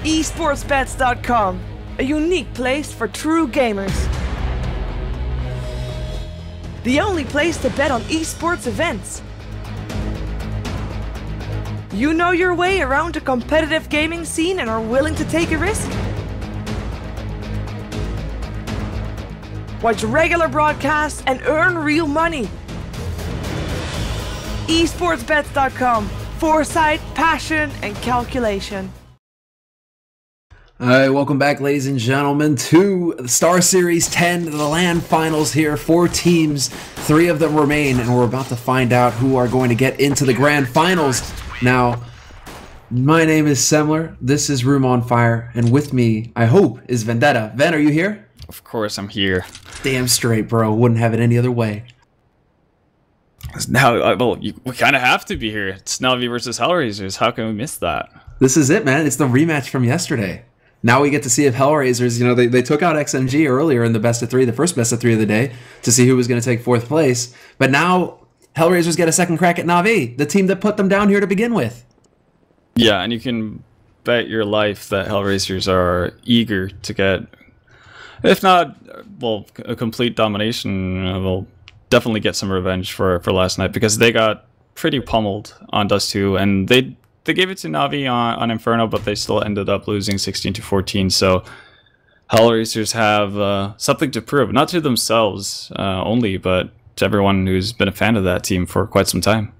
esportsbets.com, a unique place for true gamers. The only place to bet on esports events. You know your way around a competitive gaming scene and are willing to take a risk? Watch regular broadcasts and earn real money. esportsbets.com. Foresight, passion, and calculation. All right, welcome back, ladies and gentlemen, to the StarSeries 10, the LAN finals here. 4 teams, 3 of them remain, and we're about to find out who are going to get into the grand finals. Now, my name is Semler, this is Room on Fire, and with me, I hope, is Vendetta. Ven, are you here? Of course, I'm here. Damn straight, bro. Wouldn't have it any other way. Now, well, we kind of have to be here. It's NaVi versus HellRaisers. How can we miss that? This is it, man. It's the rematch from yesterday. Now we get to see if HellRaisers, you know, they took out XMG earlier in the best of 3, the first best of 3 of the day, to see who was going to take 4th place. But now HellRaisers get a second crack at NaVi, the team that put them down here to begin with. Yeah, and you can bet your life that HellRaisers are eager to get, if not, well, a complete domination. They'll definitely get some revenge for last night, because they got pretty pummeled on Dust 2, and they gave it to NaVi on Inferno, but they still ended up losing 16-14. So HellRaisers have something to prove, not to themselves only, but to everyone who's been a fan of that team for quite some time.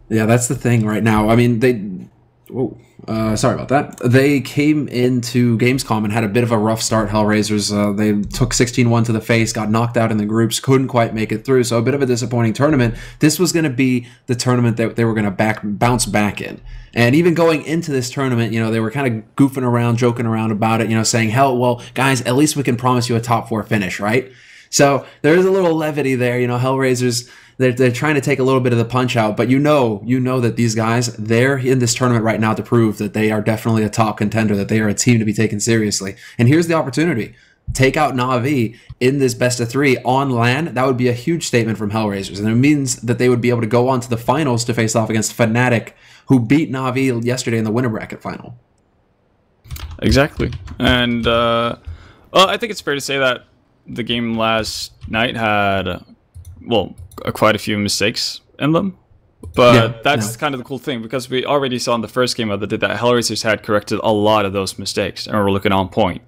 Yeah, that's the thing right now. I mean, sorry about that. They came into Gamescom and had a bit of a rough start, HellRaisers. They took 16-1 to the face, got knocked out in the groups, couldn't quite make it through, so a bit of a disappointing tournament. This was going to be the tournament that they were going to bounce back in. And even going into this tournament, you know, they were kind of goofing around, joking around about it, you know, saying, hell, well, guys, at least we can promise you a top 4 finish, right? So there is a little levity there, you know, HellRaisers. They're trying to take a little bit of the punch out, but you know that these guys, they're in this tournament right now to prove that they are definitely a top contender, that they are a team to be taken seriously. And here's the opportunity. Take out NaVi in this best of 3 on LAN. That would be a huge statement from HellRaisers, and it means that they would be able to go on to the finals to face off against Fnatic, who beat NaVi yesterday in the winner bracket final. Exactly. And, well, I think it's fair to say that the game last night had, well, quite a few mistakes in them, but that's kind of the cool thing, because we already saw in the first game of the day that HellRaisers had corrected a lot of those mistakes and were looking on point.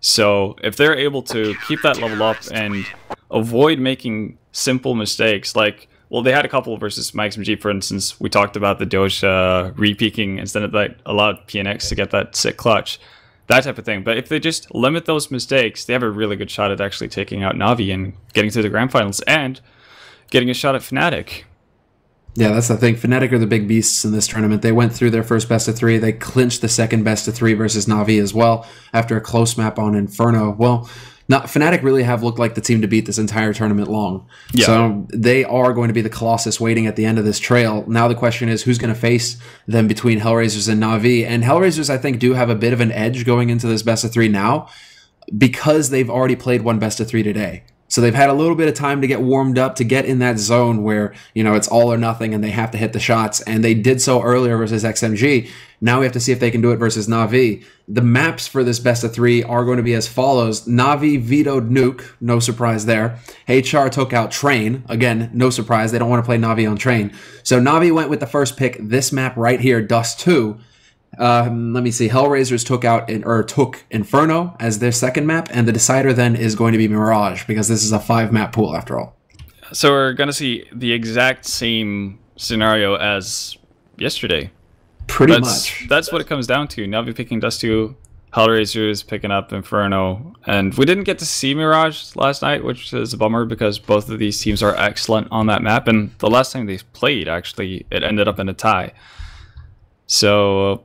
So if they're able to keep that level up and avoid making simple mistakes, like, well, they had a couple versus MaxMG, for instance. We talked about the Doge re-peaking instead of that allowed PNX to get that sick clutch, that type of thing. But if they just limit those mistakes, they have a really good shot at actually taking out NaVi and getting to the grand finals and getting a shot at Fnatic. Yeah, that's the thing. Fnatic are the big beasts in this tournament. They went through their first best of 3. They clinched the second best of 3 versus NaVi as well after a close map on Inferno. Well, Fnatic really have looked like the team to beat this entire tournament long. Yeah. So they are going to be the Colossus waiting at the end of this trail. Now the question is, who's going to face them between HellRaisers and NaVi? And HellRaisers, I think, do have a bit of an edge going into this best of 3 now, because they've already played one best of 3 today. So they've had a little bit of time to get warmed up, to get in that zone where, you know, it's all or nothing and they have to hit the shots. And they did so earlier versus XMG. Now we have to see if they can do it versus NaVi. The maps for this best of 3 are going to be as follows. NaVi vetoed Nuke, no surprise there. HR took out Train. Again, no surprise. They don't want to play NaVi on Train. So NaVi went with the first pick, this map right here, Dust 2. Let me see. HellRaisers took Inferno as their second map, and the decider then is going to be Mirage, because this is a 5-map pool after all. So we're going to see the exact same scenario as yesterday. Pretty much. That's what it comes down to. NaVi picking Dust 2, HellRaisers picking up Inferno, and we didn't get to see Mirage last night, which is a bummer, because both of these teams are excellent on that map, and the last time they played, actually, it ended up in a tie. So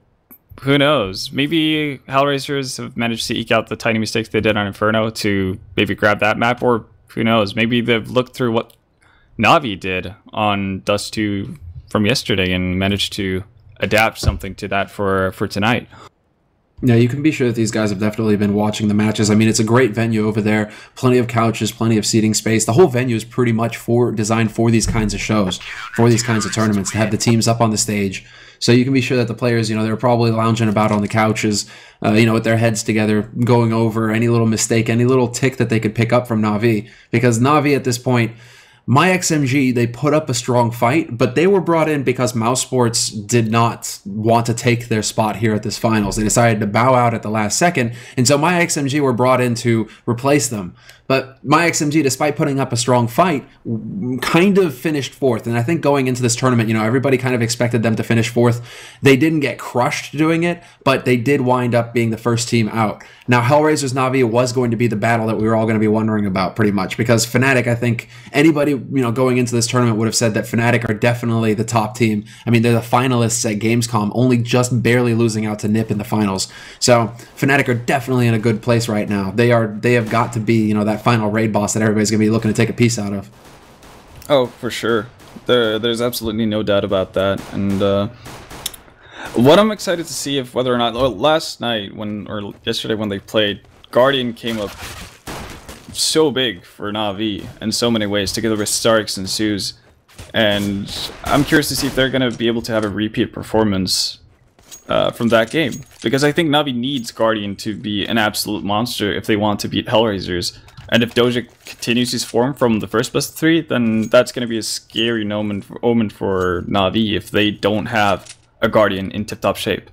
who knows? Maybe HellRaisers have managed to eke out the tiny mistakes they did on Inferno to maybe grab that map, or who knows? Maybe they've looked through what NaVi did on Dust 2 from yesterday and managed to adapt something to that for tonight. Yeah, you can be sure that these guys have definitely been watching the matches. I mean, it's a great venue over there. Plenty of couches, plenty of seating space. The whole venue is pretty much designed for these kinds of shows, for these kinds of tournaments, to have the teams up on the stage. So you can be sure that the players, they're probably lounging about on the couches, with their heads together, going over any little mistake, any little tick that they could pick up from NaVi. Because NaVi at this point, my XMG, they put up a strong fight, but they were brought in because Mouse Sports did not want to take their spot here at this finals. They decided to bow out at the last second, and so my XMG were brought in to replace them. But my XMG, despite putting up a strong fight, kind of finished fourth. And I think going into this tournament, everybody kind of expected them to finish fourth. They didn't get crushed doing it, but they did wind up being the first team out. Now, HellRaisers NaVi was going to be the battle that we were all going to be wondering about pretty much, because Fnatic, I think anybody, going into this tournament would have said that Fnatic are definitely the top team. I mean, they're the finalists at Gamescom, only just barely losing out to NiP in the finals. So Fnatic are definitely in a good place right now. They have got to be, that final raid boss that everybody's going to be looking to take a piece out of. Oh, for sure. There's absolutely no doubt about that. And what I'm excited to see if whether or not last night or yesterday when they played, Guardian came up so big for NaVi in so many ways, together with StarX and Zeus. And I'm curious to see if they're going to be able to have a repeat performance from that game. Because I think NaVi needs Guardian to be an absolute monster if they want to beat HellRaisers. And if Doja continues his form from the first best of 3, then that's going to be a scary omen for NaVi if they don't have a Guardian in tip-top shape.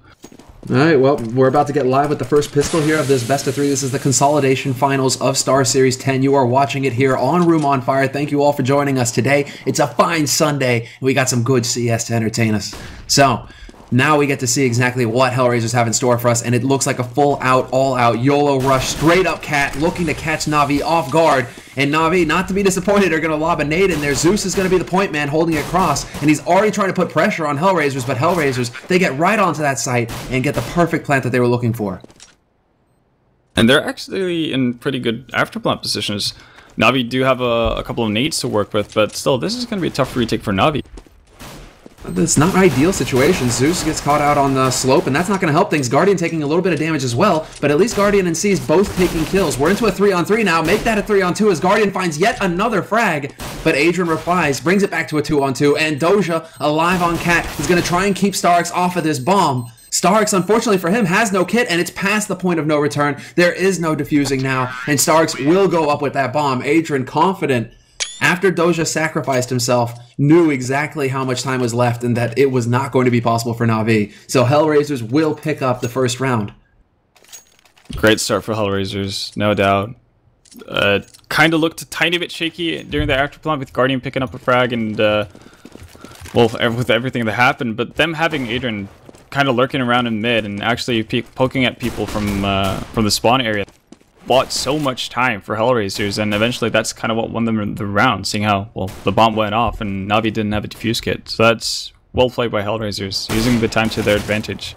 Alright, well, we're about to get live with the first pistol here of this best of 3. This is the consolidation finals of StarSeries 10. You are watching it here on Room on Fire. Thank you all for joining us today. It's a fine Sunday, and we got some good CS to entertain us. So, now we get to see exactly what HellRaisers have in store for us, and it looks like a full-out, all-out YOLO rush, straight-up cat, looking to catch NaVi off guard. And NaVi, not to be disappointed, are going to lob a nade in there. Zeus is going to be the point man holding it across, and he's already trying to put pressure on HellRaisers, but HellRaisers, they get right onto that site and get the perfect plant that they were looking for. And they're actually in pretty good afterplant positions. NaVi do have a couple of nades to work with, but still, this is going to be a tough retake for NaVi. It's not an ideal situation. Zeus gets caught out on the slope, and that's not going to help things. Guardian taking a little bit of damage as well, but at least Guardian and C's both taking kills. We're into a 3-on-3 now. Make that a 3-on-2 as Guardian finds yet another frag, but Adrian replies, brings it back to a 2-on-2, and Doja, alive on Cat, is going to try and keep StarX off of this bomb. StarX, unfortunately for him, has no kit, and it's past the point of no return. There is no defusing now, and StarX will go up with that bomb. Adrian, confident, after Doja sacrificed himself, knew exactly how much time was left and that it was not going to be possible for NaVi. So HellRaisers will pick up the first round. Great start for HellRaisers, no doubt. Kind of looked a tiny bit shaky during the afterplant with Guardian picking up a frag and, well, with everything that happened. But them having Adrian kind of lurking around in mid and actually poking at people from the spawn area bought so much time for HellRaisers, and eventually that's kind of what won them the round, seeing how, well, the bomb went off and NaVi didn't have a defuse kit. So that's well played by HellRaisers, using the time to their advantage.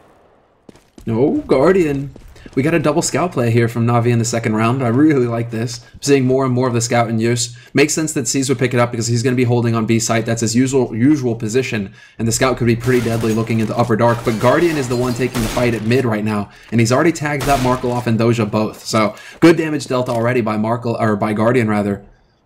No, Guardian. We got a double scout play here from NaVi in the second round. I really like this. I'm seeing more and more of the scout in use. Makes sense that C's would pick it up because he's going to be holding on B site. That's his usual position, and the scout could be pretty deadly looking into upper dark. But Guardian is the one taking the fight at mid right now, and he's already tagged up Markleoff and Doja both. So good damage dealt already by Guardian rather.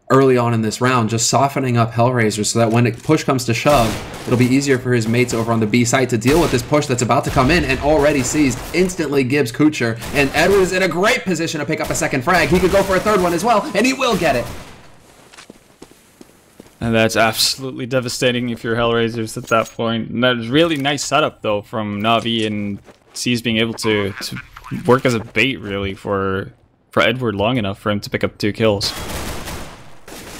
Early on in this round, just softening up HellRaisers so that when push comes to shove, it'll be easier for his mates over on the B site to deal with this push that's about to come in, and already seized instantly Gibbs Kucher, and Edward is in a great position to pick up a second frag. He could go for a third one as well, and he will get it. And that's absolutely devastating if you're HellRaisers at that point. And that was really nice setup though from NaVi, and C's being able to work as a bait really for Edward long enough for him to pick up 2 kills.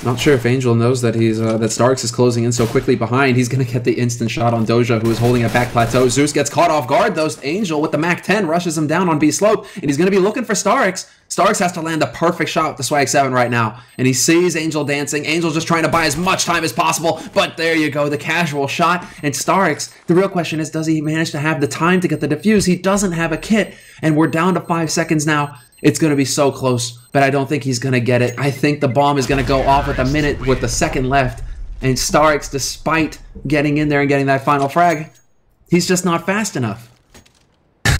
Not sure if Angel knows that that StarX is closing in so quickly behind. He's going to get the instant shot on Doja, who is holding a back plateau. Zeus gets caught off guard, though. Angel, with the Mac 10, rushes him down on B slope, and he's going to be looking for StarX. StarX has to land the perfect shot with the Swag 7 right now, and he sees Angel dancing. Angel just trying to buy as much time as possible, but there you go, the casual shot. And StarX, the real question is, does he manage to have the time to get the defuse? He doesn't have a kit, and we're down to 5 seconds now. It's going to be so close, but I don't think he's going to get it. I think the bomb is going to go off with a minute with the second left. And StarX, despite getting in there and getting that final frag, he's just not fast enough.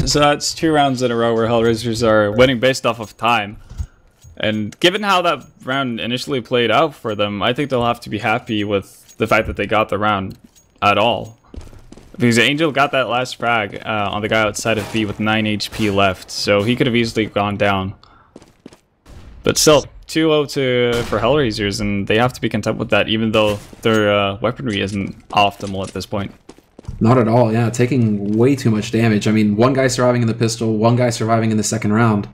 So that's 2 rounds in a row where HellRaisers are winning based off of time. And given how that round initially played out for them, I think they'll have to be happy with the fact that they got the round at all. Because Angel got that last frag on the guy outside of B with 9 HP left, so he could have easily gone down. But still, 2-0 for HellRaisers, and they have to be content with that, even though their weaponry isn't optimal at this point. Not at all, yeah. Taking way too much damage. I mean, one guy surviving in the pistol, one guy surviving in the second round.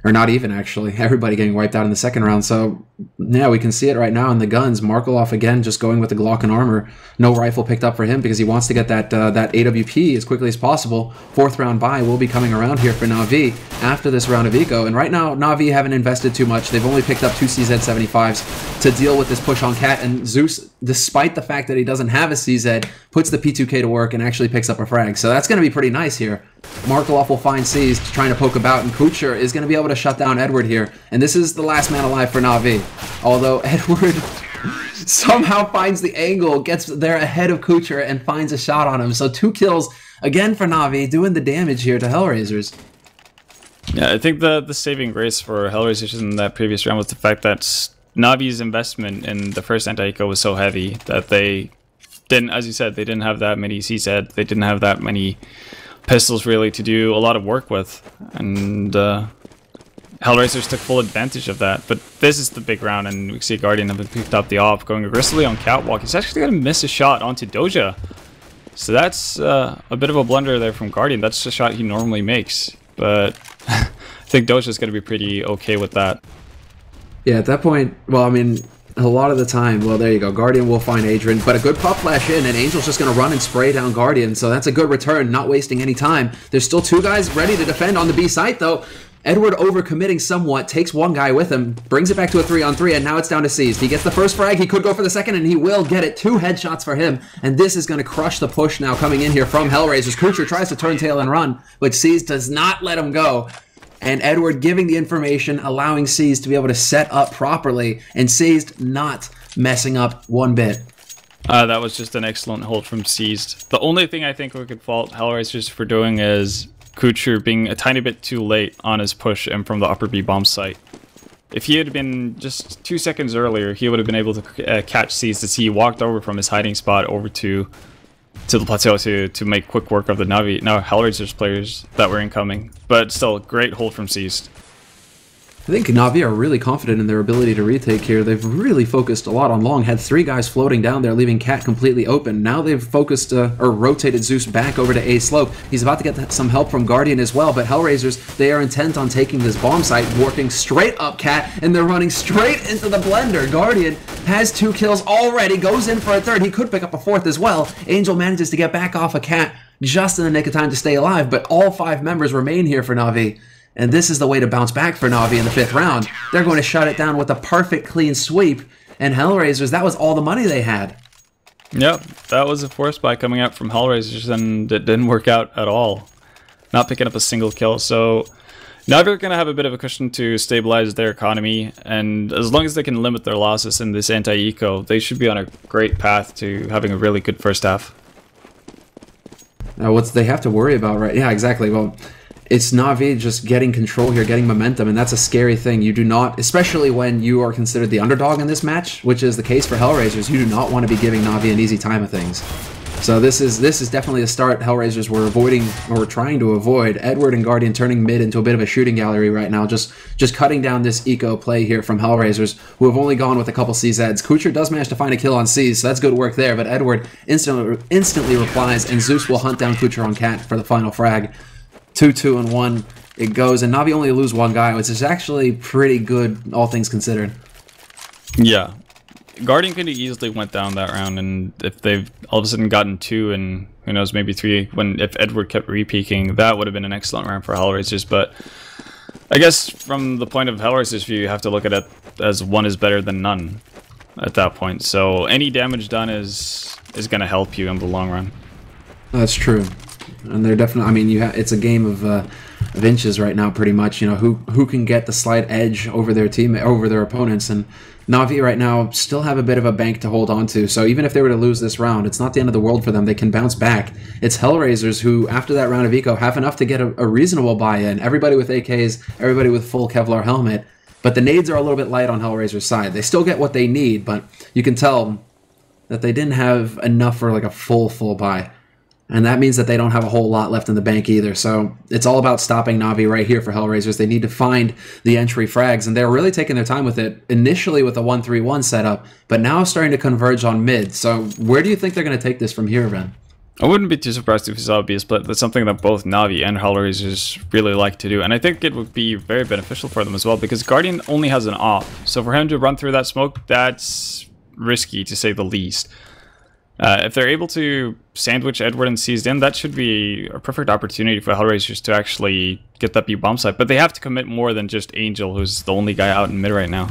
Or not even, actually. Everybody getting wiped out in the second round. So, yeah, we can see it right now in the guns. Markelov, again, just going with the Glock and armor. No rifle picked up for him because he wants to get that AWP as quickly as possible. Fourth round buy will be coming around here for NaVi after this round of eco. And right now, NaVi haven't invested too much. They've only picked up 2 CZ75s to deal with this push on Cat. And Zeus, despite the fact that he doesn't have a CZ, puts the P2K to work and actually picks up a frag. So that's going to be pretty nice here. Markelov will find C's trying to poke about, and Kucher is going to be able to shut down Edward here. And this is the last man alive for NaVi. Although Edward somehow finds the angle, gets there ahead of Kucher, and finds a shot on him. So 2 kills again for NaVi, doing the damage here to HellRaisers. Yeah, I think the saving grace for HellRaisers in that previous round was the fact that NaVi's investment in the first anti-eco was so heavy that they didn't, as you said, they didn't have that many CZ, they didn't have that many pistols really to do a lot of work with, and HellRaisers took full advantage of that. But this is the big round, and we see Guardian have picked up the op, going aggressively on Catwalk. He's actually going to miss a shot onto Doja, so that's a bit of a blunder there from Guardian. That's the shot he normally makes, but I think Doja's going to be pretty okay with that. Yeah, at that point, well, I mean, a lot of the time, well, there you go. Guardian will find Adrian, but a good pop flash in, and Angel's just going to run and spray down Guardian, so that's a good return, not wasting any time. There's still 2 guys ready to defend on the B site, though. Edward overcommitting somewhat, takes 1 guy with him, brings it back to a 3-on-3, and now it's down to Seized. He gets the first frag, he could go for the second, and he will get it. 2 headshots for him, and this is going to crush the push now coming in here from HellRaisers. Kucher tries to turn tail and run, but Seized does not let him go. And Edward giving the information, allowing Seized to be able to set up properly, and Seized not messing up one bit. That was just an excellent hold from Seized. The only thing I think we could fault HellRaisers for doing is Kucher being a tiny bit too late on his push and from the upper B bomb site. If he had been just 2 seconds earlier, he would have been able to catch Seized as he walked over from his hiding spot over to the plateau to make quick work of the HellRaisers players that were incoming. But still, great hold from Seized. I think NaVi are really confident in their ability to retake here. They've really focused a lot on long. Had 3 guys floating down there, leaving Cat completely open. Now they've focused, or rotated Zeus back over to A slope. He's about to get some help from Guardian as well, but HellRaisers, they are intent on taking this bomb site, working straight up Cat, and they're running straight into the blender. Guardian has 2 kills already, goes in for a 3rd. He could pick up a 4th as well. Angel manages to get back off a Cat just in the nick of time to stay alive, but all 5 members remain here for NaVi. And this is the way to bounce back for NaVi in the 5th round. They're going to shut it down with a perfect clean sweep. And HellRaisers, that was all the money they had. Yep, that was a force buy coming out from HellRaisers, and it didn't work out at all. Not picking up a single kill, so NaVi are going to have a bit of a cushion to stabilize their economy, and as long as they can limit their losses in this anti-eco, they should be on a great path to having a really good first half. Now, what's they have to worry about, right? Yeah, exactly. Well, it's NaVi just getting control here, getting momentum, and that's a scary thing. You do not, especially when you are considered the underdog in this match, which is the case for HellRaisers, you do not want to be giving NaVi an easy time of things. So this is definitely a start HellRaisers were avoiding, or trying to avoid. Edward and Guardian turning mid into a bit of a shooting gallery right now, just cutting down this eco play here from HellRaisers, who have only gone with a couple CZs. Kucher does manage to find a kill on C's, so that's good work there, but Edward instantly replies, and Zeus will hunt down Kucher on Cat for the final frag. 2-2-1 it goes, and NaVi only lose 1 guy, which is actually pretty good, all things considered. Yeah. Guardian could have easily went down that round, and if they've all of a sudden gotten 2 and who knows, maybe 3, if Edward kept re-peaking, that would have been an excellent round for HellRaisers. But I guess from the point of HellRaisers view, you have to look at it as 1 is better than none at that point. So any damage done is going to help you in the long run. That's true. And they're definitely, I mean, it's a game of inches right now, pretty much. You know, who can get the slight edge over their team, over their opponents, and NaVi right now still have a bit of a bank to hold on to. So even if they were to lose this round, it's not the end of the world for them. They can bounce back. It's HellRaisers who, after that round of eco, have enough to get a reasonable buy-in. Everybody with AKs, everybody with full Kevlar helmet, but the nades are a little bit light on HellRaisers' side. They still get what they need, but you can tell that they didn't have enough for like a full buy. And that means that they don't have a whole lot left in the bank either. So it's all about stopping NaVi right here for HellRaisers. They need to find the entry frags, and they're really taking their time with it, initially with a 1-3-1 setup, but now starting to converge on mid. So where do you think they're going to take this from here, Ben? I wouldn't be too surprised if we saw a B split. That's something that both NaVi and HellRaisers really like to do. And I think it would be very beneficial for them as well, because Guardian only has an off. So for him to run through that smoke, that's risky to say the least. If they're able to sandwich Edward and Seized in, that should be a perfect opportunity for HellRaisers to actually get that B bomb site. But they have to commit more than just Angel, who's the only guy out in mid right now.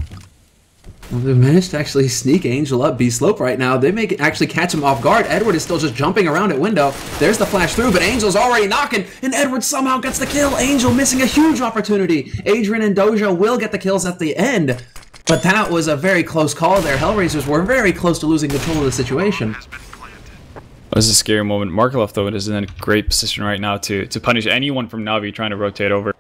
Well, they've managed to actually sneak Angel up B slope right now. They may actually catch him off guard. Edward is still just jumping around at window. There's the flash through, but Angel's already knocking, and Edward somehow gets the kill. Angel missing a huge opportunity. Adrian and Doja will get the kills at the end, but that was a very close call there. HellRaisers were very close to losing control of the situation. That was a scary moment. Markelov, though, is in a great position right now to punish anyone from NaVi trying to rotate over.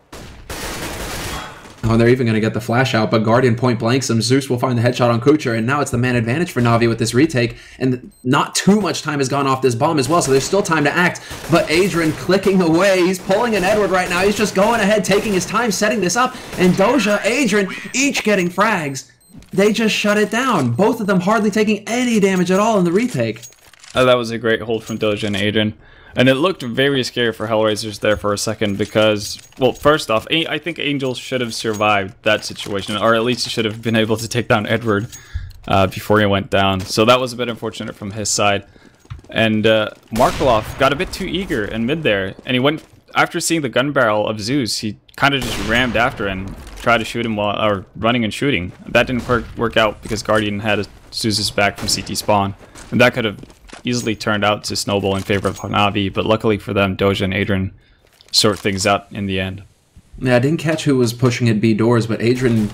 Oh, they're even going to get the flash out, but Guardian point blanks him. Zeus will find the headshot on Kucher, and now it's the man advantage for NaVi with this retake, and not too much time has gone off this bomb as well, so there's still time to act, but Adrian clicking away. He's pulling an Edward right now. He's just going ahead, taking his time, setting this up, and Doja, Adrian, each getting frags. They just shut it down. Both of them hardly taking any damage at all in the retake. That was a great hold from Doja and Adrian. And it looked very scary for HellRaisers there for a second because, well, first off, I think Angel should have survived that situation, or at least he should have been able to take down Edward before he went down. So that was a bit unfortunate from his side. And Markelov got a bit too eager in mid there, and he went, after seeing the gun barrel of Zeus, he kind of just rammed after and tried to shoot him while, or running and shooting. That didn't work out because Guardian had Zeus's back from CT spawn, and that could have easily turned out to snowball in favor of NaVi, but luckily for them, Doja and Adrian sort things out in the end. Yeah, I didn't catch who was pushing at B doors, but Adrian,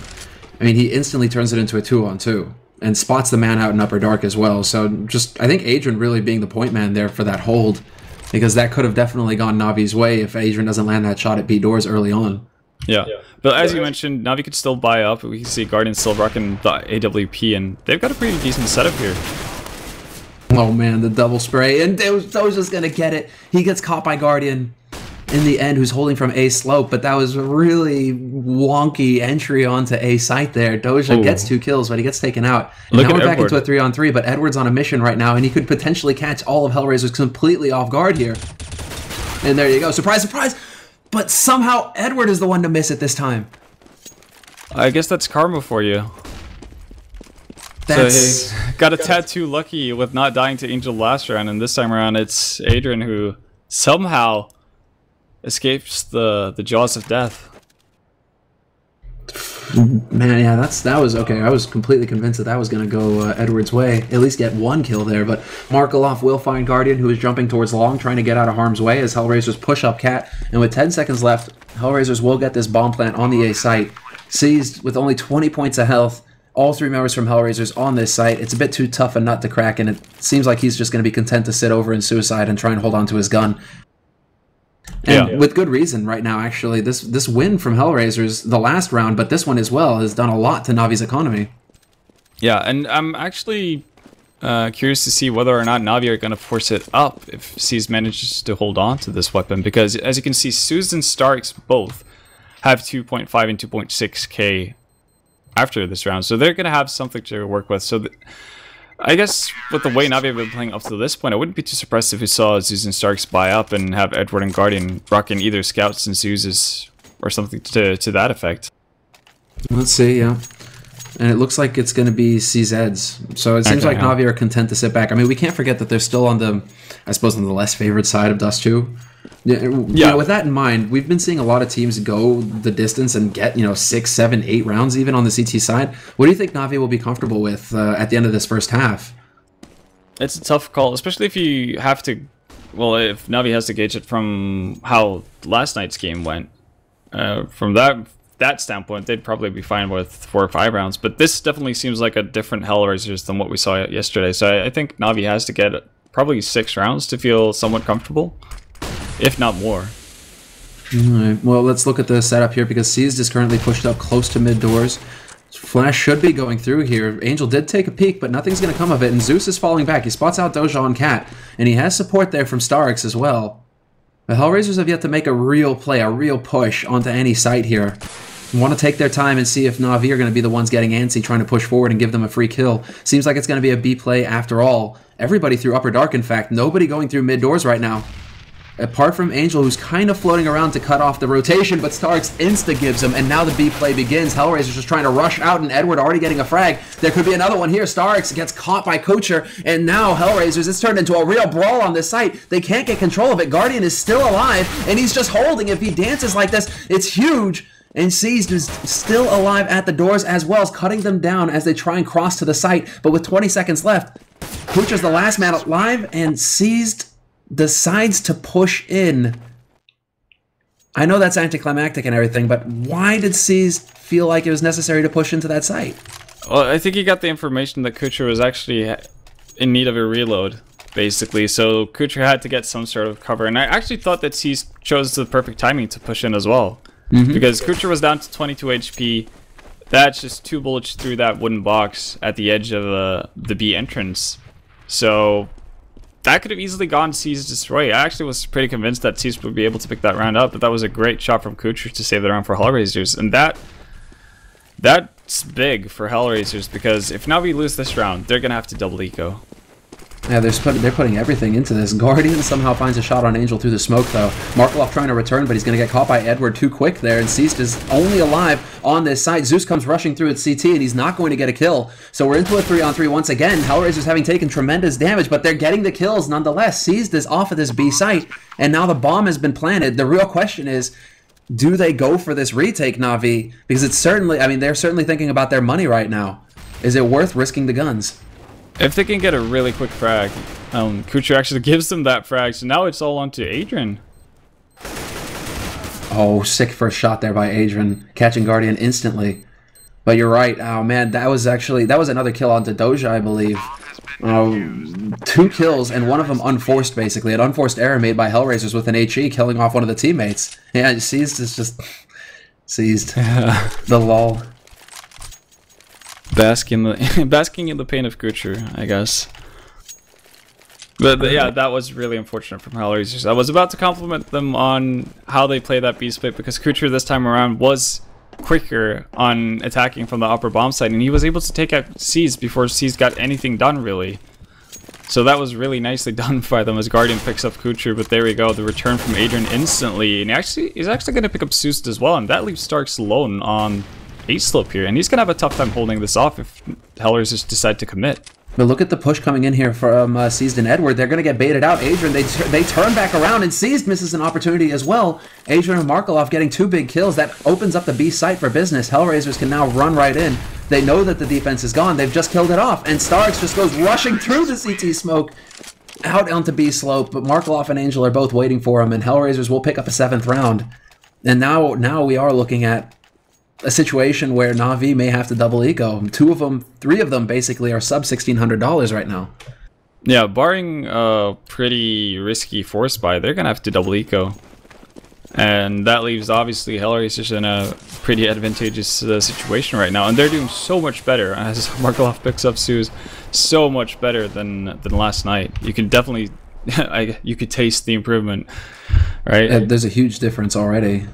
I mean, he instantly turns it into a 2-on-2 and spots the man out in upper dark as well. So just, I think Adrian really being the point man there for that hold, because that could have definitely gone NaVi's way if Adrian doesn't land that shot at B doors early on. Yeah. But as you mentioned, NaVi could still buy up. We can see Guardian still rocking the AWP, and they've got a pretty decent setup here. Oh man, the double spray, and Doja's gonna get it. He gets caught by Guardian in the end, who's holding from A slope, but that was a really wonky entry onto A site there. Doja gets 2 kills, but he gets taken out. And now we're back into a 3-on-3, but Edward's on a mission right now, and he could potentially catch all of HellRaisers completely off guard here. And there you go. Surprise, surprise! But somehow Edward is the one to miss it this time. I guess that's karma for you. That's... So he got a tad too lucky with not dying to Angel last round, and this time around it's Adrian who somehow escapes the jaws of death. Man, yeah, that was okay. I was completely convinced that was going to go Edward's way. At least get 1 kill there, but Markelov will find Guardian, who is jumping towards long, trying to get out of harm's way as HellRaisers push up Cat. And with 10 seconds left, HellRaisers will get this bomb plant on the A site. Seized with only 20 points of health. All 3 members from HellRaisers on this site. It's a bit too tough a nut to crack, and it seems like he's just going to be content to sit over in suicide and try and hold on to his gun. And with good reason right now, actually. This win from HellRaisers, the last round, but this one as well, has done a lot to NaVi's economy. Yeah, and I'm actually curious to see whether or not NaVi are going to force it up if Seized manages to hold on to this weapon, because as you can see, Suze and Starks both have 2.5 and 2.6k after this round, so they're going to have something to work with. So I guess with the way NaVi have been playing up to this point, I wouldn't be too surprised if we saw Zeus and Starks buy up and have Edward and Guardian rocking either Scouts and Zeuses or something to that effect. Let's see, yeah. And it looks like it's going to be CZs. So it seems like NaVi are content to sit back. I mean, we can't forget that they're still on the, I suppose, on the less favored side of Dust 2. You know, with that in mind, we've been seeing a lot of teams go the distance and get, 6, 7, 8 rounds even on the CT side. What do you think NaVi will be comfortable with at the end of this first half? It's a tough call, especially if you have to, well, if NaVi has to gauge it from how last night's game went. From that standpoint, they'd probably be fine with 4 or 5 rounds. But this definitely seems like a different HellRaisers than what we saw yesterday. So I think NaVi has to get probably 6 rounds to feel somewhat comfortable, if not more. Alright, well, let's look at the setup here, because Seized is currently pushed up close to mid doors. Flash should be going through here. Angel did take a peek, but nothing's going to come of it. And Zeus is falling back. He spots out Doja on Cat, and he has support there from StarX as well. The HellRaisers have yet to make a real play, a real push onto any site here. They want to take their time and see if NaVi are going to be the ones getting antsy, trying to push forward and give them a free kill. Seems like it's going to be a B play after all. Everybody through Upper Dark, in fact. Nobody going through mid doors right now. Apart from Angel, who's kind of floating around to cut off the rotation, but StarX insta-gives him, and now the B play begins. HellRaisers just trying to rush out, and Edward already getting a frag. There could be another one here. StarX gets caught by Kucher, and now HellRaisers, it's turned into a real brawl on this site. They can't get control of it. Guardian is still alive, and he's just holding. If he dances like this, it's huge. And Seized is still alive at the doors as well, as cutting them down as they try and cross to the site. But with 20 seconds left, Kucher's the last man alive, and Seized decides to push in. I know that's anticlimactic and everything, but why did Seized feel like it was necessary to push into that site? Well, I think he got the information that Kucher was actually in need of a reload, basically. So Kucher had to get some sort of cover. And I actually thought that Seized chose the perfect timing to push in as well. Because Kucher was down to 22 HP. That's just 2 bullets through that wooden box at the edge of the B entrance. So that could have easily gone Seized destroy. I actually was pretty convinced that Seized would be able to pick that round up, but that was a great shot from Kucher to save the round for HellRaisers. And that's big for HellRaisers, because if NaVi lose this round, they're going to have to double eco. Yeah, they're putting everything into this. Guardian somehow finds a shot on Angel through the smoke, though. Markelov trying to return, but he's going to get caught by Edward too quick there, and Seized is only alive on this side. Zeus comes rushing through at CT, and he's not going to get a kill. So we're into a 3-on-3 once again. HellRaisers having taken tremendous damage, but they're getting the kills nonetheless. Seized is off of this B site, and now the bomb has been planted. The real question is, do they go for this retake, NaVi? Because it's certainly, I mean, they're certainly thinking about their money right now. Is it worth risking the guns? If they can get a really quick frag, Kucher actually gives them that frag, so now it's all on to Adrian. Oh, sick first shot there by Adrian, catching Guardian instantly. But you're right. Oh man, that was another kill onto Doja, I believe. 2 kills, and one of them unforced, basically. An unforced error made by HellRaisers with an HE, killing off one of the teammates. Yeah, Seized is just... Seized. The lull. Basking in the pain of Kucher, I guess. But yeah, that was really unfortunate from HellRaisers. I was about to compliment them on how they play that B split, because Kucher this time around was quicker on attacking from the upper bomb side, and he was able to take out Seized before Seized got anything done, really. So that was really nicely done by them as Guardian picks up Kucher, but there we go, the return from Adrian instantly, and he's actually going to pick up Zeus as well, and that leaves StarX alone on A-slope here, and he's going to have a tough time holding this off if HellRaisers decide to commit. But look at the push coming in here from Seized and Edward. They're going to get baited out. Adrian, they turn back around, and Seized misses an opportunity as well. Adrian and Markelov getting 2 big kills. That opens up the B site for business. HellRaisers can now run right in. They know that the defense is gone. They've just killed it off, and StarX just goes rushing through the CT smoke out onto B slope. But Markelov and Angel are both waiting for him, and HellRaisers will pick up a 7th round. And now we are looking at a situation where NaVi may have to double eco. 3 of them basically are sub $1,600 right now. Yeah, barring a pretty risky force buy, they're gonna have to double eco, and that leaves obviously HellRaisers in a pretty advantageous situation right now, and they're doing so much better as Markelov picks up Suze, so much better than last night. You can definitely, you could taste the improvement, right? There's a huge difference already.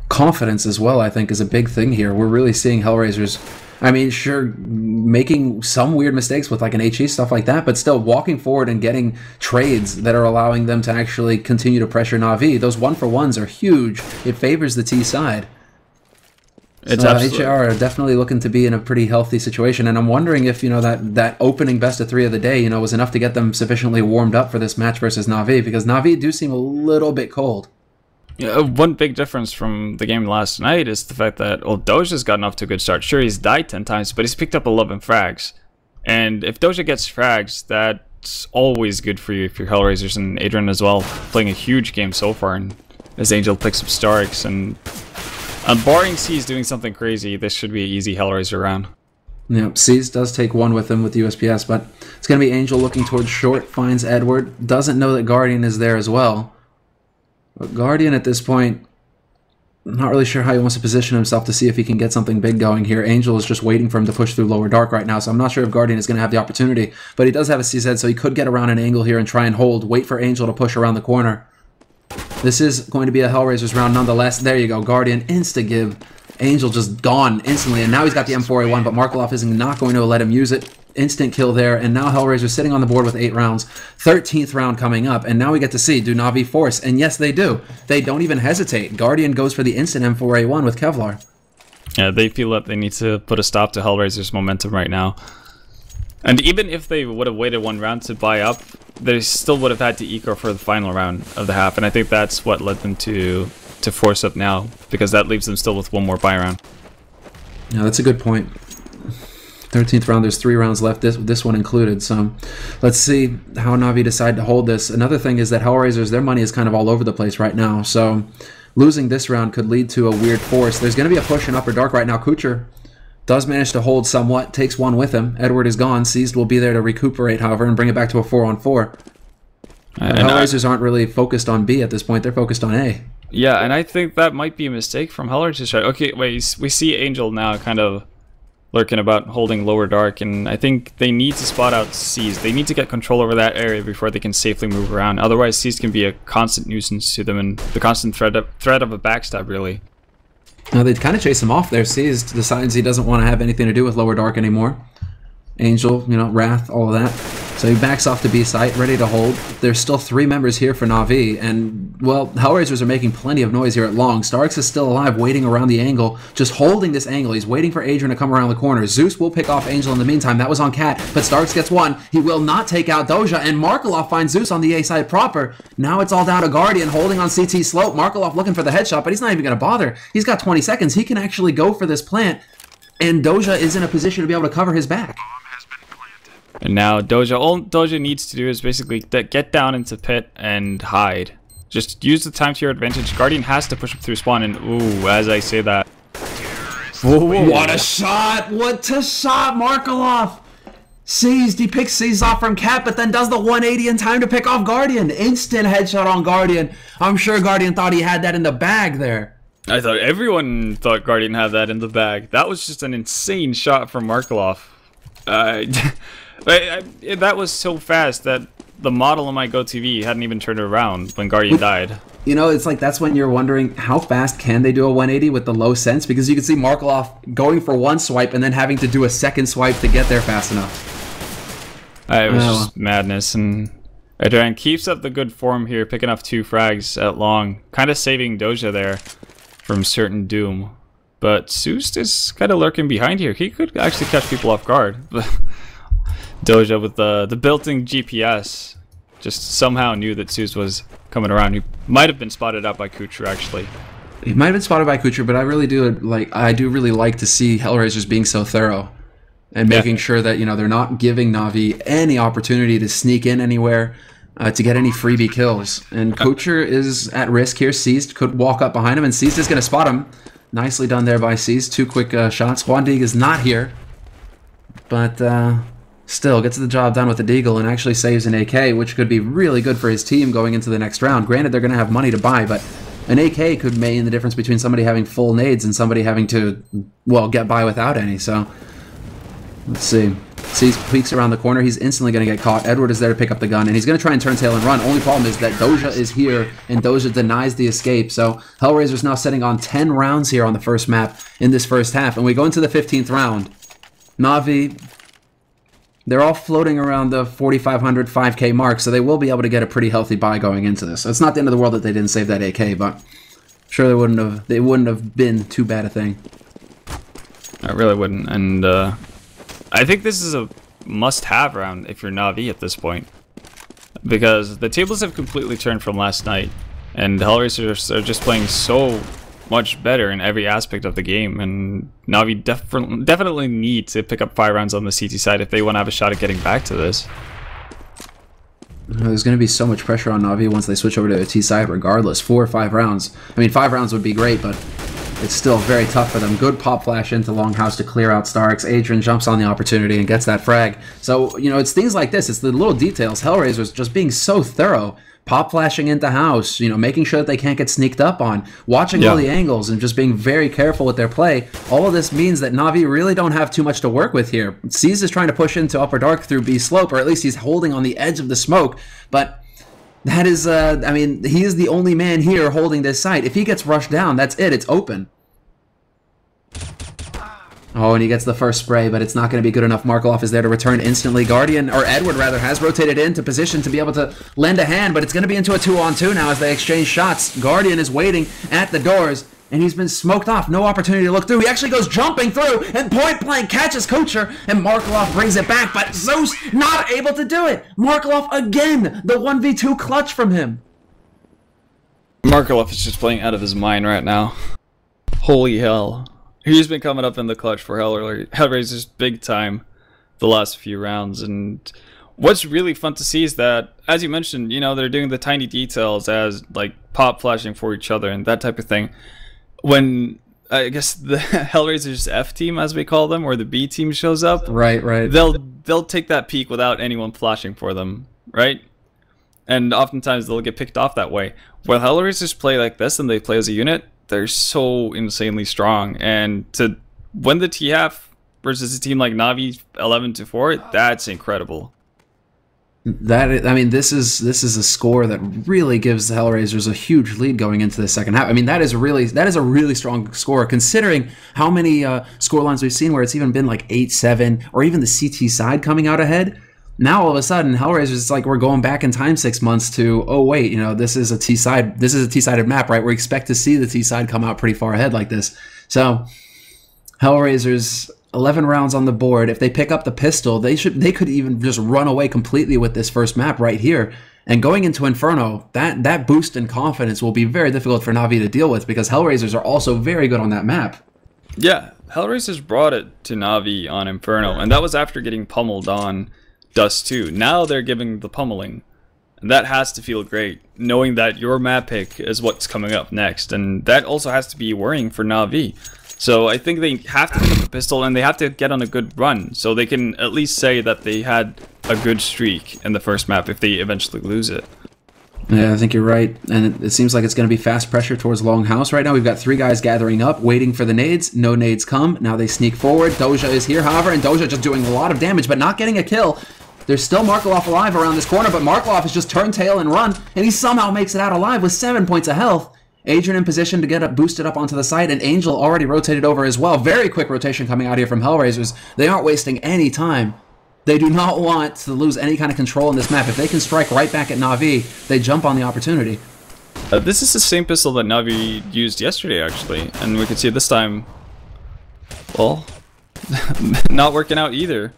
Confidence as well, I think, is a big thing here. We're really seeing HellRaisers, I mean, sure, making some weird mistakes with like an HE, stuff like that, but still walking forward and getting trades that are allowing them to actually continue to pressure NaVi. Those 1-for-1s are huge. It favors the T side. It's HAR are definitely looking to be in a pretty healthy situation, and I'm wondering if, you know, that opening best of 3 of the day, you know, was enough to get them sufficiently warmed up for this match versus NaVi, because NaVi do seem a little bit cold. Yeah, one big difference from the game last night is the fact that, well, Doja's gotten off to a good start. Sure, he's died 10 times, but he's picked up 11 frags. And if Doja gets frags, that's always good for you if you're HellRaisers, and Adrian as well, playing a huge game so far. And as Angel picks up StarX, and barring C's doing something crazy, this should be an easy HellRaiser round. Yeah, C's does take 1 with him with the USPS, but it's going to be Angel looking towards short, finds Edward, doesn't know that Guardian is there as well. But Guardian at this point, Not really sure how he wants to position himself to see if he can get something big going here. Angel is just waiting for him to push through lower dark right now, so I'm not sure if Guardian is going to have the opportunity. But he does have a CZ, so he could get around an angle here and try and hold. Wait for Angel to push around the corner. This is going to be a HellRaisers round nonetheless. There you go. Guardian insta-give. Angel just gone instantly, and now he's got the M4A1, but Markelov is not going to let him use it. Instant kill there, and now HellRaisers sitting on the board with 8 rounds. 13th round coming up, and now we get to see, do NaVi force? And yes, they do. They don't even hesitate. Guardian goes for the instant M4A1 with Kevlar. Yeah, they feel that they need to put a stop to HellRaisers' momentum right now. And even if they would have waited 1 round to buy up, they still would have had to eco for the final round of the half, and I think that's what led them to force up now, because that leaves them still with 1 more buy round. Yeah, that's a good point. 13th round, there's 3 rounds left, this one included, so let's see how NaVi decide to hold this. Another thing is that HellRaisers, their money is kind of all over the place right now, so losing this round could lead to a weird force. There's going to be a push in upper dark right now. Kucher does manage to hold somewhat, takes 1 with him. Edward is gone. Seized will be there to recuperate, however, and bring it back to a 4-on-4. HellRaisers aren't really focused on B at this point, they're focused on A. Yeah, and I think that might be a mistake from HellRaisers. Okay, wait, we see Angel now kind of lurking about holding lower dark, and I think they need to spot out Seized. They need to get control over that area before they can safely move around. Otherwise, Seized can be a constant nuisance to them and the constant threat of a backstab, really. Now, they kind of chase him off there. Seized decides he doesn't want to have anything to do with lower dark anymore. Angel, you know, Wrath, all of that. So he backs off to B site, ready to hold. There's still 3 members here for NaVi, and, well, HellRaisers are making plenty of noise here at long. Starks is still alive, waiting around the angle, just holding this angle. He's waiting for Adrian to come around the corner. Zeus will pick off Angel in the meantime. That was on Cat, but Starks gets 1. He will not take out Doja, and Markelov finds Zeus on the A side proper. Now it's all down to Guardian, holding on CT slope. Markelov looking for the headshot, but he's not even going to bother. He's got 20 seconds. He can actually go for this plant, and Doja is in a position to be able to cover his back. And now Doja, all Doja needs to do is basically get down into pit and hide. Just use the time to your advantage. Guardian has to push up through spawn, and ooh, as I say that. Ooh, what a shot! What a shot, Markelov! Seized, he picks Seized off from Cat, but then does the 180 in time to pick off Guardian. Instant headshot on Guardian. I'm sure Guardian thought he had that in the bag there. I thought everyone thought Guardian had that in the bag. That was just an insane shot from Markelov. That was so fast that the model on my GoTV hadn't even turned around when Guardian died. You know, it's like that's when you're wondering how fast can they do a 180 with the low sense, because you can see Markelov going for 1 swipe and then having to do a 2nd swipe to get there fast enough. It was just madness, and Adrian keeps up the good form here, picking up 2 frags at long, kind of saving Doja there from certain doom. But Zeus is kind of lurking behind here. He could actually catch people off guard. Doja with the built-in GPS just somehow knew that Zeus was coming around. He might have been spotted out by Kucher, actually. He might have been spotted by Kucher, but I do really like to see HellRaisers being so thorough and making sure that, you know, they're not giving NaVi any opportunity to sneak in anywhere, to get any freebie kills. And Kucher is at risk here. Seized could walk up behind him, and Seized is going to spot him. Nicely done there by Seized. 2 quick shots. Wandig is not here, but still gets the job done with the Deagle and actually saves an AK, which could be really good for his team going into the next round. Granted, they're going to have money to buy, but an AK could mean the difference between somebody having full nades and somebody having to, well, get by without any. So let's see. Sees peeks around the corner. He's instantly going to get caught. Edward is there to pick up the gun, and he's going to try and turn tail and run. Only problem is that Doja is here, and Doja denies the escape. So HellRaisers now sitting on 10 rounds here on the first map in this first half, and we go into the 15th round. NaVi, they're all floating around the 4,500, 5K mark, so they will be able to get a pretty healthy buy going into this. So it's not the end of the world that they didn't save that AK, but sure they wouldn't have been too bad a thing. I really wouldn't, and I think this is a must-have round if you're NaVi at this point, because the tables have completely turned from last night, and the HellRaisers are just playing so much better in every aspect of the game, and NaVi definitely need to pick up 5 rounds on the CT side if they want to have a shot at getting back to this. There's going to be so much pressure on NaVi once they switch over to a T side regardless. 4 or 5 rounds. I mean, 5 rounds would be great, but it's still very tough for them. Good pop flash into Longhouse to clear out Starks. Adrian jumps on the opportunity and gets that frag. So, you know, it's things like this. It's the little details. HellRaisers just being so thorough. Pop flashing into house, you know, making sure that they can't get sneaked up on, watching all the angles and just being very careful with their play. All of this means that NaVi really don't have too much to work with here. Seized is trying to push into Upper Dark through B slope, or at least he's holding on the edge of the smoke, but that is, I mean, he is the only man here holding this site. If he gets rushed down, that's it. It's open. Oh, and he gets the first spray, but it's not going to be good enough. Markaloff is there to return instantly. Guardian, or Edward rather, has rotated into position to be able to lend a hand, but it's going to be into a 2-on-2 now as they exchange shots. Guardian is waiting at the doors, and he's been smoked off. No opportunity to look through. He actually goes jumping through, and point blank catches Kucher, and Markaloff brings it back, but Zeus not able to do it. Markaloff again, the 1v2 clutch from him. Markaloff is just playing out of his mind right now. Holy hell. He's been coming up in the clutch for HellRaisers big time the last few rounds, and what's really fun to see is that, as you mentioned, you know, they're doing the tiny details as like pop flashing for each other and that type of thing. When I guess the HellRaisers F team, as we call them, or the B team shows up, right, they'll take that peek without anyone flashing for them, right? And oftentimes they'll get picked off that way. When HellRaisers play like this and they play as a unit, they're so insanely strong, and to win the TF versus a team like NaVi 11-4, that's incredible. That, I mean, this is a score that really gives the HellRaisers a huge lead going into the second half. I mean, that is a really strong score considering how many scorelines we've seen where it's even been like 8-7, or even the CT side coming out ahead. Now all of a sudden, HellRaisers, it's like we're going back in time 6 months to, oh wait, you know, this is a T-sided map, right? We expect to see the T-side come out pretty far ahead like this. So, HellRaisers, 11 rounds on the board. If they pick up the pistol, they could even just run away completely with this first map right here. And going into Inferno, that boost in confidence will be very difficult for NaVi to deal with, because HellRaisers are also very good on that map. Yeah, HellRaisers brought it to NaVi on Inferno, and that was after getting pummeled on Dust 2. Now they're giving the pummeling. And that has to feel great, knowing that your map pick is what's coming up next. And that also has to be worrying for NaVi. So I think they have to pick up the pistol, and they have to get on a good run, so they can at least say that they had a good streak in the first map if they eventually lose it. Yeah, I think you're right. And it seems like it's going to be fast pressure towards Longhouse right now. We've got 3 guys gathering up, waiting for the nades. No nades come. Now they sneak forward. Doja is here, however, and Doja just doing a lot of damage, but not getting a kill. There's still Markaloff alive around this corner, but Markaloff is just turn tail and run, and he somehow makes it out alive with 7 points of health. Adrian in position to get boosted up onto the side, and Angel already rotated over as well. Very quick rotation coming out here from HellRaisers. They aren't wasting any time. They do not want to lose any kind of control in this map. If they can strike right back at NaVi, they jump on the opportunity. This is the same pistol that NaVi used yesterday, actually, and we can see this time, well, not working out either.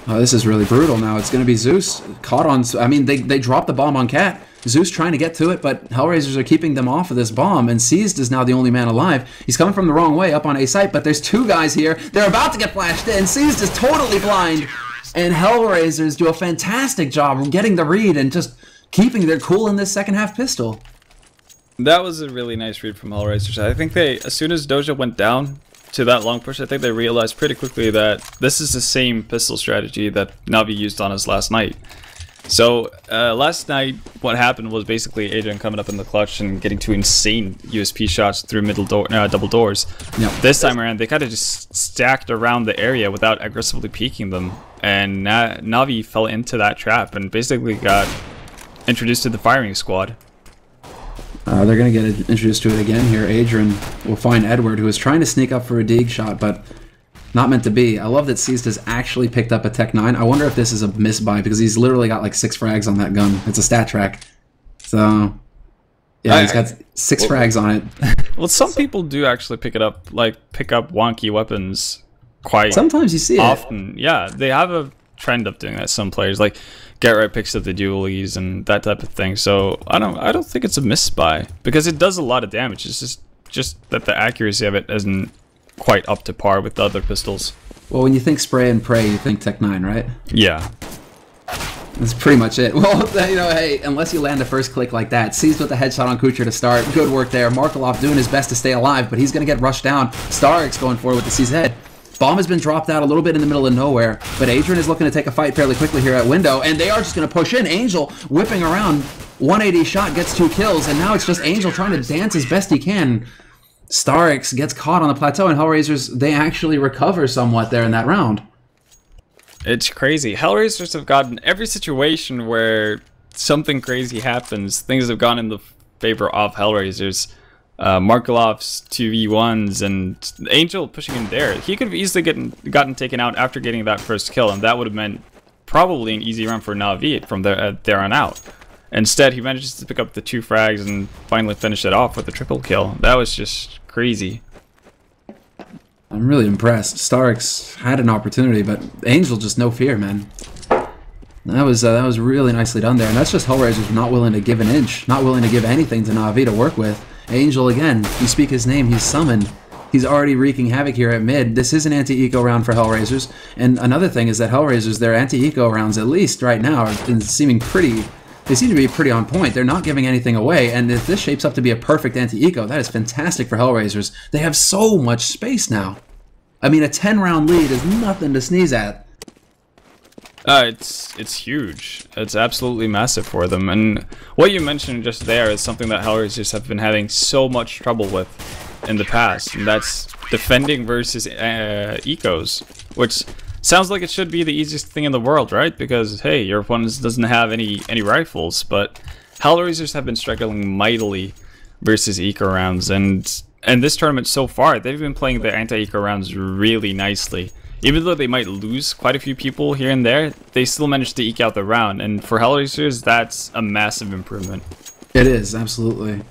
Oh, this is really brutal now. It's going to be Zeus caught on... I mean, they dropped the bomb on Cat. Zeus trying to get to it, but HellRaisers are keeping them off of this bomb, and Seized is now the only man alive. He's coming from the wrong way up on A site, but there's 2 guys here. They're about to get flashed in. Seized is totally blind, and HellRaisers do a fantastic job getting the read and just keeping their cool in this second half pistol. That was a really nice read from HellRaisers. I think they, as soon as Doja went down to that long push, I think they realized pretty quickly that this is the same pistol strategy that NaVi used on us last night. So last night, what happened was basically Adrian coming up in the clutch and getting 2 insane USP shots through double doors. Yep. This time around, they kind of just stacked around the area without aggressively peeking them, and NaVi fell into that trap and basically got introduced to the firing squad. They're going to get introduced to it again here. Adrian will find Edward, who is trying to sneak up for a dig shot, but not meant to be. I love that Seized has actually picked up a Tech 9. I wonder if this is a misbuy, because he's literally got like 6 frags on that gun. It's a stat track. So, yeah, he's got 6 frags on it. Well, some people do actually pick it up, like pick up wonky weapons quite sometimes you see often. Yeah, they have a trend of doing that. Some players, like Get picks up the dualies and that type of thing. So I don't think it's a misbuy, because it does a lot of damage. It's just that the accuracy of it isn't quite up to par with the other pistols. Well, when you think spray and pray, you think Tech 9, right? Yeah. That's pretty much it. Well, you know, hey, unless you land the first click like that. Seized with the headshot on Kucher to start. Good work there. Markelov doing his best to stay alive, but he's going to get rushed down. StarX going forward with the CZ. Bomb has been dropped out a little bit in the middle of nowhere, but Adrian is looking to take a fight fairly quickly here at window, and they are just going to push in. Angel whipping around. 180 shot, gets 2 kills, and now it's just Angel trying to dance as best he can. StarX gets caught on the plateau, and HellRaisers, they actually recover somewhat there in that round. It's crazy. HellRaisers have gotten every situation where something crazy happens. Things have gone in the favor of HellRaisers. Markelov's 2v1s and Angel pushing in there. He could have easily gotten taken out after getting that first kill, and that would have meant probably an easy run for NaVi from there on out. Instead, he manages to pick up the 2 frags and finally finish it off with a triple kill. That was just crazy. I'm really impressed. StarX had an opportunity, but Angel just no fear, man. That was really nicely done there, and that's just HellRaisers not willing to give an inch, not willing to give anything to NaVi to work with. Angel, again, you speak his name, he's summoned. He's already wreaking havoc here at mid. This is an anti-eco round for HellRaisers, and another thing is that HellRaisers, their anti-eco rounds, at least right now, are seeming pretty... They seem to be pretty on point. They're not giving anything away, and if this shapes up to be a perfect anti-eco, that is fantastic for HellRaisers. They have so much space now. I mean, a 10-round lead is nothing to sneeze at. It's huge. It's absolutely massive for them, and what you mentioned just there is something that HellRaisers have been having so much trouble with in the past, and that's defending versus ecos, which sounds like it should be the easiest thing in the world, right? Because, hey, your opponent doesn't have any rifles, but HellRaisers have been struggling mightily versus eco rounds, and this tournament so far, they've been playing the anti-eco rounds really nicely. Even though they might lose quite a few people here and there, they still manage to eke out the round, and for HellRaisers, that's a massive improvement. It is, absolutely.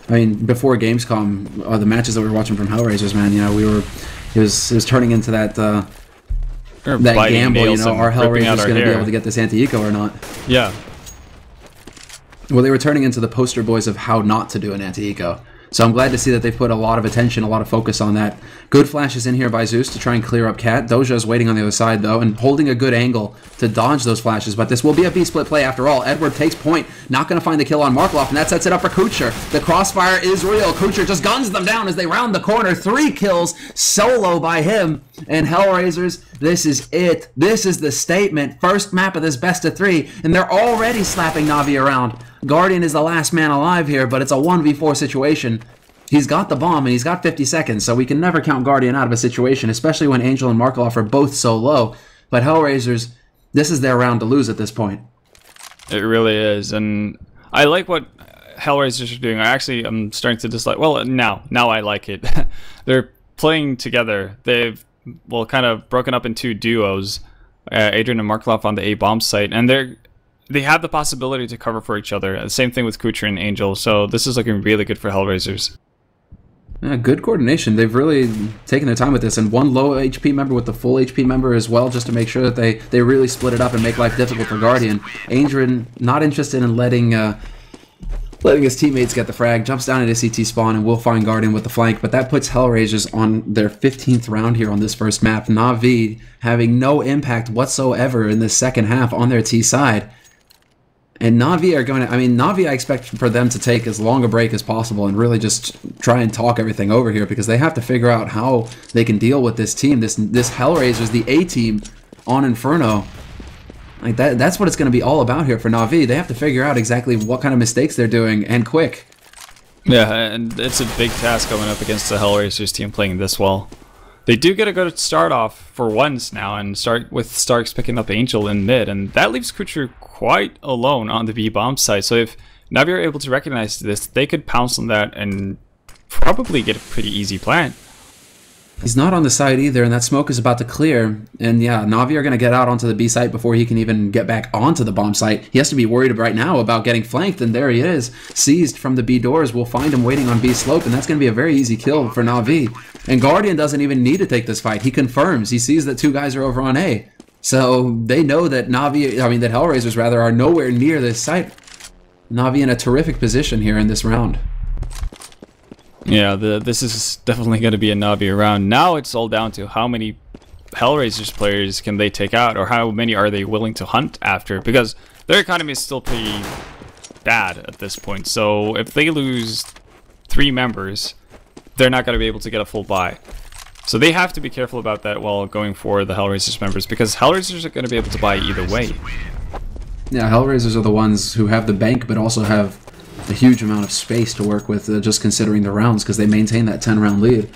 I mean, before Gamescom, the matches that we were watching from HellRaisers, man, you know, it was turning into that gamble, you know, are HellRaisers going to be able to get this anti-eco or not? Yeah. Well, they were turning into the poster boys of how not to do an anti-eco. So I'm glad to see that they've put a lot of attention, a lot of focus on that. Good flashes in here by Zeus to try and clear up Cat. Doja is waiting on the other side, though, and holding a good angle to dodge those flashes. But this will be a B-split play after all. Edward takes point, not going to find the kill on Markelov, and that sets it up for Kucher. The crossfire is real. Kucher just guns them down as they round the corner. 3 kills solo by him. And HellRaisers, this is it. This is the statement. First map of this best of 3, and they're already slapping NaVi around. Guardian is the last man alive here, but it's a 1v4 situation. He's got the bomb, and he's got 50 seconds, so we can never count Guardian out of a situation, especially when Angel and Markelov are both so low. But HellRaisers, this is their round to lose at this point. It really is, and I like what HellRaisers are doing. I'm starting to dislike... Well, now I like it. They're playing together. They've, kind of broken up in 2 duos, Adrian and Markelov on the A-bomb site, and they have the possibility to cover for each other. The same thing with Kucher and Angel, so this is looking really good for HellRaisers. Yeah, good coordination. They've really taken their time with this, and 1 low HP member with the full HP member as well, just to make sure that they really split it up and make life difficult for Guardian. Adrian not interested in letting his teammates get the frag, jumps down into CT spawn, and will find Guardian with the flank, but that puts HellRaisers on their 15th round here on this first map. NaVi having no impact whatsoever in the second half on their T side. And NaVi are going to, NaVi I expect for them to take as long a break as possible and really just try and talk everything over here, because they have to figure out how they can deal with this team, this HellRaisers, the A team on Inferno. Like that's what it's going to be all about here for NaVi. They have to figure out exactly what kind of mistakes they're doing, and quick. Yeah, and it's a big task going up against the HellRaisers team playing this well. They do get a good start off for once now, and start with Starks picking up Angel in mid, and that leaves Kucher quite alone on the B-bomb side. So if NaVi are able to recognize this, they could pounce on that and probably get a pretty easy plant. He's not on the side either, and that smoke is about to clear. And yeah, NaVi are going to get out onto the B site before he can even get back onto the bomb site. He has to be worried right now about getting flanked, and there he is. Seized from the B doors. We'll find him waiting on B slope, and that's going to be a very easy kill for NaVi. And Guardian doesn't even need to take this fight. He confirms. He sees that 2 guys are over on A. So they know that that HellRaisers rather are nowhere near this site. NaVi in a terrific position here in this round. Yeah, this is definitely going to be a NaVi round. Now it's all down to how many HellRaisers players can they take out, or how many are they willing to hunt after, because their economy is still pretty bad at this point. So if they lose 3 members, they're not going to be able to get a full buy. So they have to be careful about that while going for the HellRaisers members, because HellRaisers are going to be able to buy either way. Yeah, HellRaisers are the ones who have the bank, but also have a huge amount of space to work with, just considering the rounds, because they maintain that 10-round lead.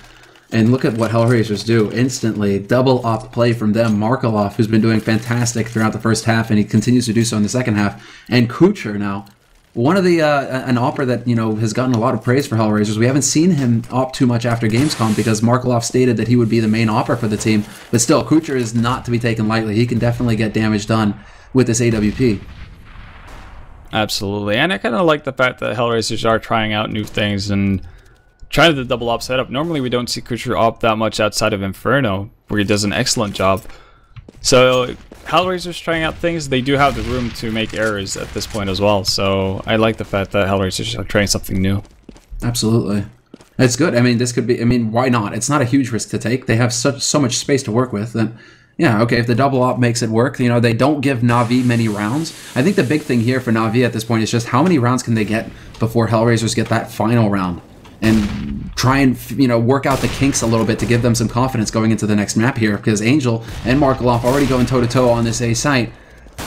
And look at what HellRaisers do. Instantly, double op play from them. Markelov, who's been doing fantastic throughout the first half, and he continues to do so in the second half. And Kucher now. One of the, an opper that, you know, has gotten a lot of praise for HellRaisers. We haven't seen him op too much after Gamescom because Markelov stated that he would be the main opper for the team. But still, Kucher is not to be taken lightly. He can definitely get damage done with this AWP. Absolutely. And I kind of like the fact that HellRaisers are trying out new things and trying the double op setup. Normally we don't see Kucher op that much outside of Inferno, where he does an excellent job. So HellRaisers trying out things, they do have the room to make errors at this point as well. So I like the fact that HellRaisers are trying something new. Absolutely. It's good. I mean, this could be, I mean, why not? It's not a huge risk to take. They have so much space to work with. And yeah, okay, if the double op makes it work, you know, they don't give NaVi many rounds. I think the big thing here for NaVi at this point is just how many rounds can they get before HellRaisers get that final round? And try and, you know, work out the kinks a little bit to give them some confidence going into the next map here, because Angel and Markelov already going toe-to-toe on this A site.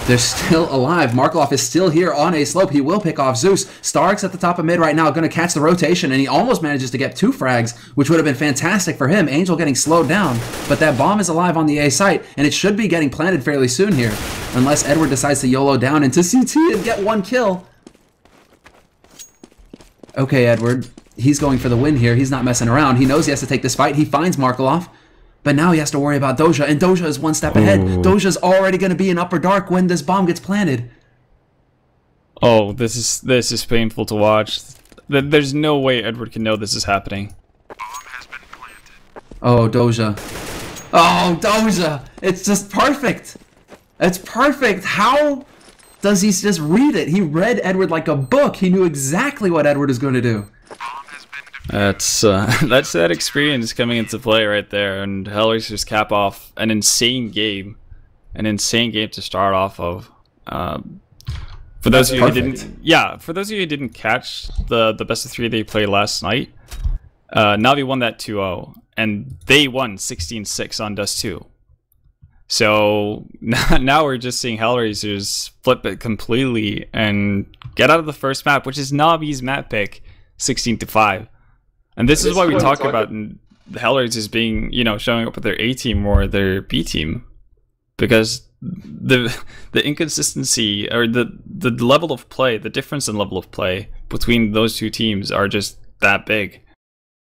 They're still alive. Markelov is still here on A slope. He will pick off Zeus. Stark's at the top of mid right now, going to catch the rotation, and he almost manages to get 2 frags, which would have been fantastic for him. Angel getting slowed down, but that bomb is alive on the A site, and it should be getting planted fairly soon here, unless Edward decides to YOLO down into CT and get 1 kill. Okay, Edward. He's going for the win here. He's not messing around. He knows he has to take this fight. He finds Markelov. But now he has to worry about Doja, and Doja is 1 step ahead. Doja's already going to be in upper dark when this bomb gets planted. Oh, this is painful to watch. There's no way Edward can know this is happening. Oh, Doja. Oh, Doja! It's just perfect! It's perfect! How does he just read it? He read Edward like a book. He knew exactly what Edward is going to do. That's that experience coming into play right there, and HellRaisers cap off an insane game to start off of. For those of you who didn't catch the best of 3 they played last night, NaVi won that 2-0, and they won 16-6 on Dust 2. So now we're just seeing HellRaisers flip it completely and get out of the first map, which is NaVi's map pick, 16-5. And this is why we talk about the HellRaisers being, you know, showing up with their A team or their B team, because the inconsistency or the level of play, the difference in level of play between those 2 teams are just that big.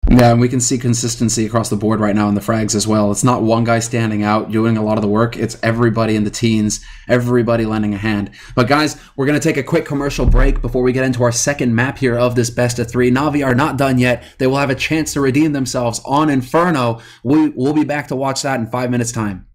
Yeah, and we can see consistency across the board right now in the frags as well. It's not one guy standing out doing a lot of the work. It's everybody in the teens, everybody lending a hand. But guys, we're going to take a quick commercial break before we get into our second map here of this best of 3. NaVi are not done yet. They will have a chance to redeem themselves on Inferno. We'll be back to watch that in 5 minutes' time.